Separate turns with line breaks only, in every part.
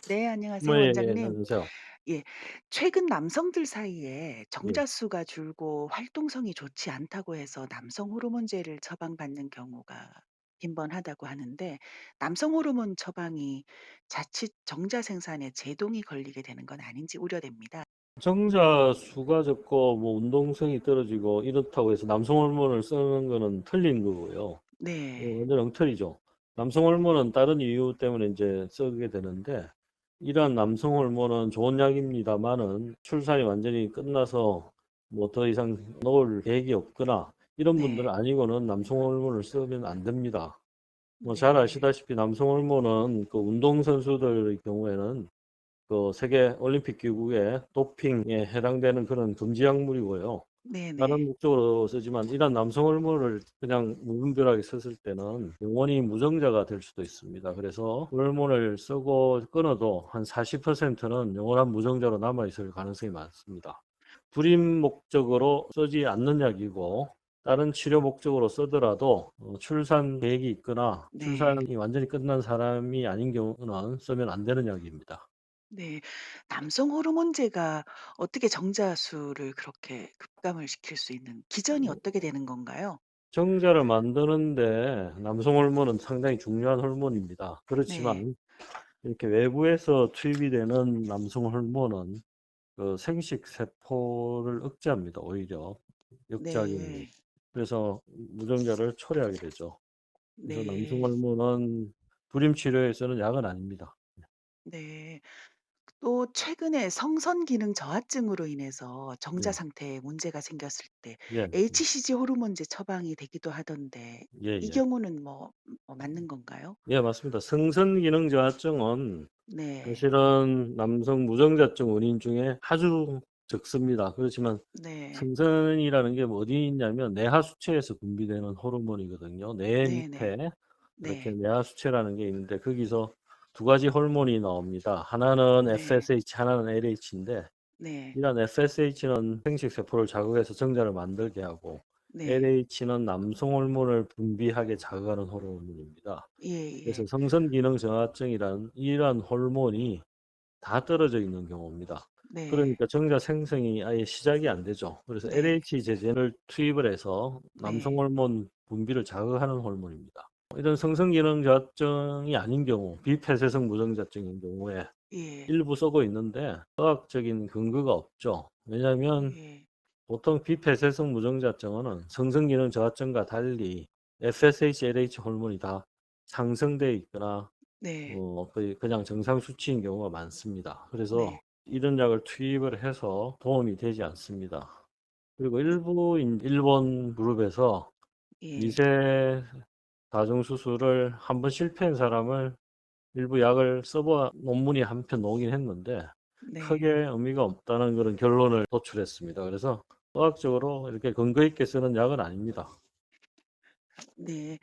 네, 안녕하세요,
뭐 예예.
원장님.
안녕하세요.
예. 최근 남성들 사이에
예.
정자수가 줄고 활동성이 좋지 않다고 해서 남성 호르몬제를 처방받는 경우가 빈번하다고 하는데, 남성 호르몬 처방이 자칫 정자 생산에 제동이 걸리게 되는 건 아닌지 우려됩니다.
정자 수가 적고 뭐 운동성이 떨어지고 이렇다고 해서 남성 호르몬을 쓰는 거는 틀린 거고요.
네.
완전 엉터리죠. 남성 호르몬은 다른 이유 때문에 인제 쓰게 되는데, 이러한 남성 호르몬은 좋은 약입니다마는 출산이 완전히 끝나서 뭐 더 이상 놓을 계획이 없거나 이런 분들
네.
아니고는 남성 호르몬을 쓰면 안 됩니다. 뭐 잘
네.
아시다시피 남성 호르몬은 그 운동선수들의 경우에는 그 세계 올림픽 기구의 도핑에 해당되는 그런 금지 약물이고요. 다른
네네.
목적으로 쓰지만 이런 남성 호르몬을 그냥 무분별하게 썼을 때는 영원히 무정자가 될 수도 있습니다. 그래서 호르몬을 쓰고 끊어도 한 40%는 영원한 무정자로 남아 있을 가능성이 많습니다. 불임 목적으로 쓰지 않는 약이고, 다른 치료 목적으로 쓰더라도 출산 계획이 있거나
네.
출산이 완전히 끝난 사람이 아닌 경우는 쓰면 안 되는 약입니다.
네. 남성 호르몬제가 어떻게 정자수를 그렇게 급감을 시킬 수 있는 기전이 어떻게 되는 건가요?
정자를 만드는데 남성 호르몬은 상당히 중요한 호르몬입니다.
네.
그렇지만 이렇게 외부에서 투입이 되는 남성 호르몬은 그 생식 세포를 억제합니다. 오히려 역작용으로.
네.
그래서 무정자를 초래하게 되죠. 그래서 남성
네.
호르몬은 불임 치료에서는 약은 아닙니다.
네. 또 최근에 성선 기능 저하증으로 인해서 정자
예.
상태에 문제가 생겼을 때
예.
HCG 호르몬제 처방이 되기도 하던데, 이
예예.
경우는 맞는 건가요?
예, 맞습니다. 성선 기능 저하증은
네.
사실은 남성 무정자증 원인 중에 아주 적습니다. 그렇지만
네.
승선이라는 게 뭐 어디 있냐면 내하 수체에서 분비되는 호르몬이거든요. 뇌
네네.
밑에 이렇게
네.
내하 수체라는 게 있는데, 거기서 두 가지 호르몬이 나옵니다. 하나는
네.
FSH, 하나는 LH인데,
네.
이런 FSH는 생식 세포를 자극해서 정자를 만들게 하고,
네.
LH는 남성 호르몬을 분비하게 자극하는 호르몬입니다. 그래서
예예.
성선 기능 저하증이란 이러한 호르몬이 다 떨어져 있는 경우입니다.
네.
그러니까 정자 생성이 아예 시작이 안 되죠. 그래서
네.
LH 제제를 투입을 해서 남성
네.
호르몬 분비를 자극하는 호르몬입니다. 이런 성선 기능 저하증이 아닌 경우, 비폐쇄성 무정자증인 경우에
예.
일부 쓰고 있는데 과학적인 근거가 없죠. 왜냐하면
예.
보통 비폐쇄성 무정자증은 성선 기능 저하증과 달리 FSH, LH 호르몬이 다 상승되어 있거나
네.
거의 그냥 정상 수치인 경우가 많습니다. 그래서
네.
이런 약을 투입을 해서 도움이 되지 않습니다. 그리고
네.
일본 그룹에서
예.
미세 다중 수술을 한 번 실패한 사람을 일부 약을 써보 논문이 한 편 나오긴 했는데 크게
네.
의미가 없다는 그런 결론을 도출했습니다. 그래서 과학적으로 이렇게 근거 있게 쓰는 약은 아닙니다.
네.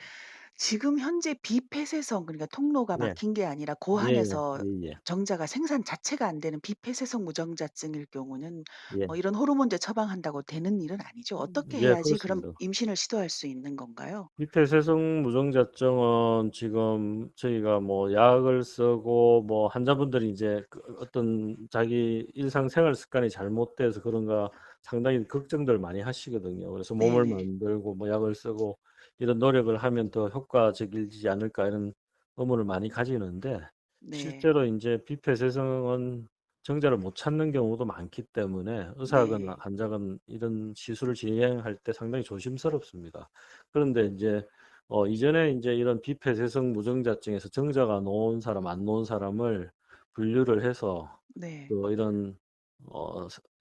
지금 현재 비폐쇄성, 그러니까 통로가
예.
막힌 게 아니라
예예.
고환에서
예예.
정자가 생산 자체가 안 되는 비폐쇄성 무정자증일 경우는
예.
이런 호르몬제 처방한다고 되는 일은 아니죠. 어떻게
예,
해야지 그럼
그렇습니다.
임신을 시도할 수 있는 건가요?
비폐쇄성 무정자증은 지금 저희가 뭐 약을 쓰고 뭐 환자분들이 이제 그 어떤 자기 일상생활 습관이 잘못돼서 그런가 상당히 걱정들 많이 하시거든요. 그래서 몸을
네네.
만들고 뭐 약을 쓰고 이런 노력을 하면 더 효과적이지 않을까 이런 의문을 많이 가지는데,
네.
실제로 인제 비폐쇄성은 정자를 못 찾는 경우도 많기 때문에 의사건
네.
환자건 이런 시술을 진행할 때 상당히 조심스럽습니다. 그런데 인제 이전에 인제 이런 비폐쇄성 무정자증에서 정자가 놓은 사람 안 놓은 사람을 분류를 해서
네.
그 이런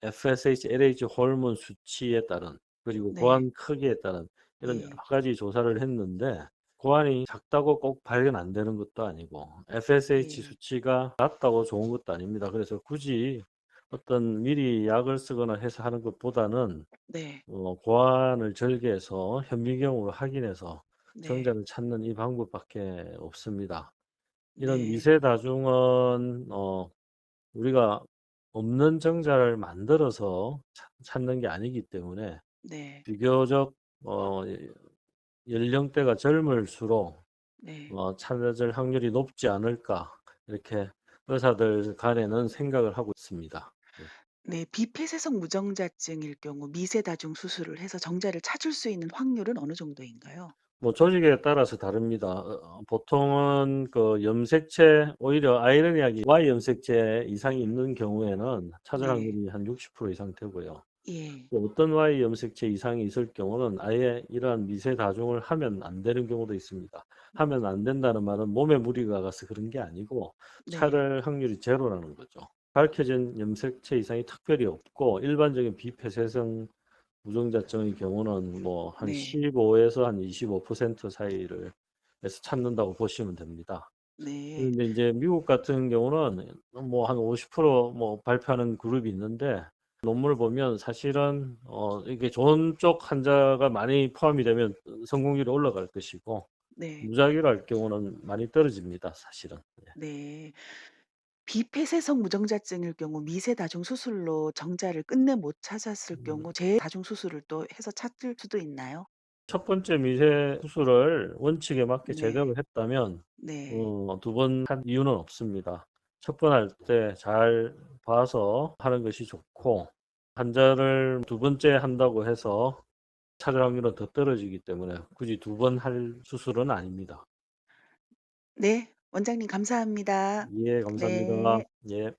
FSH, LH 호르몬 수치에 따른, 그리고
네.
고환 크기에 따른 이런 여러
예.
가지 조사를 했는데, 고환이 작다고 꼭 발견 안 되는 것도 아니고 FSH
예.
수치가 낮다고 좋은 것도 아닙니다. 그래서 굳이 어떤 미리 약을 쓰거나 해서 하는 것보다는
네.
고환을 절개해서 현미경으로 확인해서
네.
정자를 찾는 이 방법밖에 없습니다. 이런
네.
미세 다중은 우리가 없는 정자를 만들어서 찾는 게 아니기 때문에
네.
비교적 어 예 연령대가 젊을수록
네.
찾을 확률이 높지 않을까 이렇게 의사들 간에는 생각을 하고 있습니다. 네.
네. 비폐쇄성 무정자증일 경우 미세다중 수술을 해서 정자를 찾을 수 있는 확률은 어느 정도인가요?
조직에 따라서 다릅니다. 보통은 그 염색체 오히려 아이러니하게 Y 염색체 이상이 있는 경우에는 찾을
네.
확률이 한 60% 이상 되고요.
예.
또 어떤 Y 염색체 이상이 있을 경우는 아예 이러한 미세 다중을 하면 안 되는 경우도 있습니다. 하면 안 된다는 말은 몸에 무리가 가서 그런 게 아니고
네.
찾을 확률이 제로라는 거죠. 밝혀진 염색체 이상이 특별히 없고 일반적인 비폐쇄성 무정자증의 경우는 뭐 한
네.
15에서 한 25% 사이를 에서 찾는다고 보시면 됩니다.
네.
그런데 인제 미국 같은 경우는 뭐 한 50%뭐 발표하는 그룹이 있는데 논문을 보면 사실은 이게 좋은 쪽 환자가 많이 포함이 되면 성공률이 올라갈 것이고
네.
무작위로 경우는 많이 떨어집니다 사실은. 예.
네. 비폐쇄성 무정자증일 경우 미세다중 수술로 정자를 끝내 못 찾았을
음.
경우 재다중 수술을 또 해서 찾을 수도 있나요?
첫 번째 미세 수술을 원칙에 맞게
네.
제대로 했다면
네.
두 번 한 이유는 없습니다. 첫 번 할 때 잘 봐서 하는 것이 좋고 환자를 두 번째 한다고 해서 찾을 확률은 더 떨어지기 때문에 굳이 두 번 할 수술은 아닙니다.
네. 원장님 감사합니다.
예 감사합니다.
네.
예.